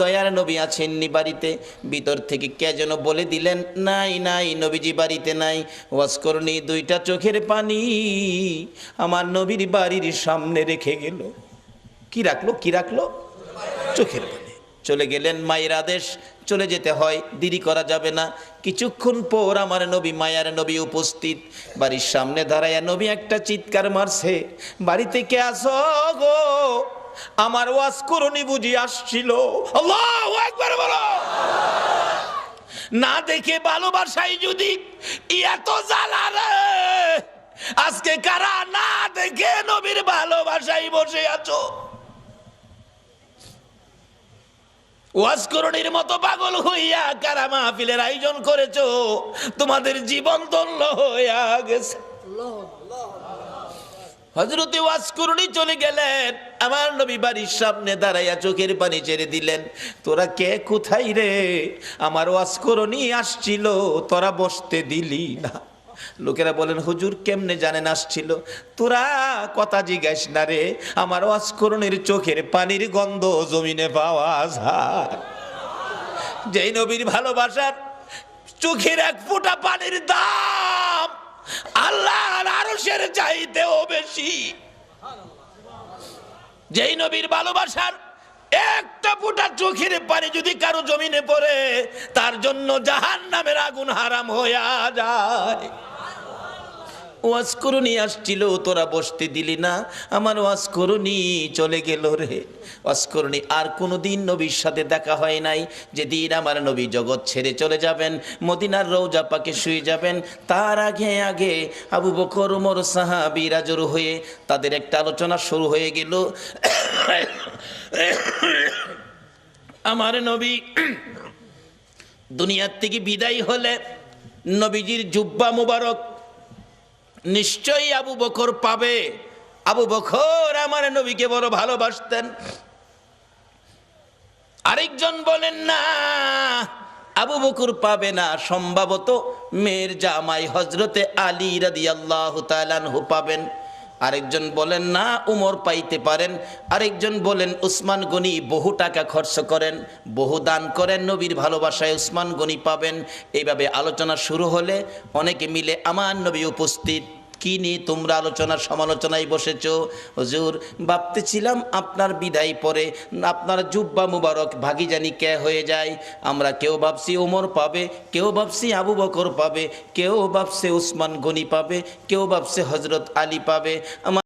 দয়ার নবী আছেননি বাড়িতে? ভিতর থেকে কে যেন বলে দিলেন, নাই নাই, নবীজি বাড়িতে নাই। ওয়াজ করনি দুইটা চোখের পানি আমার নবীর বাড়ির সামনে রেখে গেল। কি রাখলো? কি রাখলো? চোখের পানি। চলে গেলেন, মায়ের আদেশ, চলে যেতে হয়, দেরি করা যাবে না। কিছুক্ষণ পর আমার নবী, মায়ার নবী উপস্থিত। বাড়ির সামনে দাঁড়ায়া নবী একটা চিৎকার মারছে, বাড়িতে কে আসো গো? আমার ওয়াজ করনি বুঝি আসছিল। আল্লাহু আকবার বলো। না দেখে ভালোবাসাই যদি এত জ্বালা রে, আজকে কারা না দেখে নবীর ভালোবাসাই বসে আছো? ওয়াজ করণীর মতো পাগল হইয়া কারা মাহফিলের আয়োজন করেছো? তোমাদের জীবন ধন্য হইয়া গেছে। হযরতে ওয়াজ করণী চলে গেলেন, আমার নবী বাড়ির সামনে দাঁড়াইয়া চোখের পানি ছেড়ে দিলেন। তোরা কে, কোথায় রে? আমার ওয়াজ করণী আসছিল, তোরা বসতে দিলি না। লোকেরা বলেন, হুজুর কেমনে জানেন আসছিল? তোরা কথা জিজ্ঞাস না রে, আমার ওয়াজ করণীর চোখের পানির গন্ধ জমিনে পাওয়া যায়। যেই নবীর ভালোবাসার চোখের এক ফোঁটা পানির দাম আল্লাহর আরশের চাইতেও বেশি। যেই নবীর ভালোবাসার একটা ফোঁটা চোখের পানি যদি কারো জমিনে পড়ে, তার জন্য জাহান্নামের আগুন হারাম হইয়া যায়। ওয়াজ করণী আসছিল, তোরা বসতে দিলি না, আমার ওয়াজ করণী চলে গেল রে। ওয়াজ করণী আর কোনোদিন নবীর সাথে দেখা হয় নাই। যেদিন আমার নবী জগৎ ছেড়ে চলে যাবেন, মদিনার রওজা পাকে শুয়ে যাবেন, তার আগে আগে আবু বকর, ওমর সাহাবীরা জড়ো হয়ে তাদের একটা আলোচনা শুরু হয়ে গেল। আমার নবী দুনিয়ার থেকে বিদায় হলে নবীজির জুব্বা মুবারক নিশ্চয়ই আবু বকর পাবে। আবু বকর আমার নবীকে বড় ভালোবাসতেন। আরেকজন বলেন না, আবু বকর পাবে না, সম্ভবত মেয়ের জামাই হযরতে আলী রাদিয়াল্লাহু তাআলা আনহু পাবেন। আরেকজন বলেন না, উমর পাইতে পারেন। আরেকজন বলেন উসমান গনি বহু টাকা খরচ করেন, বহু দান করেন, নবীর ভালোবাসায় উসমান গনি পাবেন। এইভাবে আলোচনা শুরু হলে অনেকে মিলে আমার নবী উপস্থিত। কি নিয়ে তোমরা আলোচনার সমালোচনায় বসেছো? হুজুর ভাবতেছিলাম আপনার বিদায় পরে আপনার জুব্বা মুবারক ভাগি জানি কে হয়ে যায়। আমরা কেউ ভাবছি ওমর পাবে, কেউ ভাবছি আবু বকর পাবে, কেউ ভাবছে উসমান গনি পাবে, কেউ ভাবছে হযরত আলী পাবে।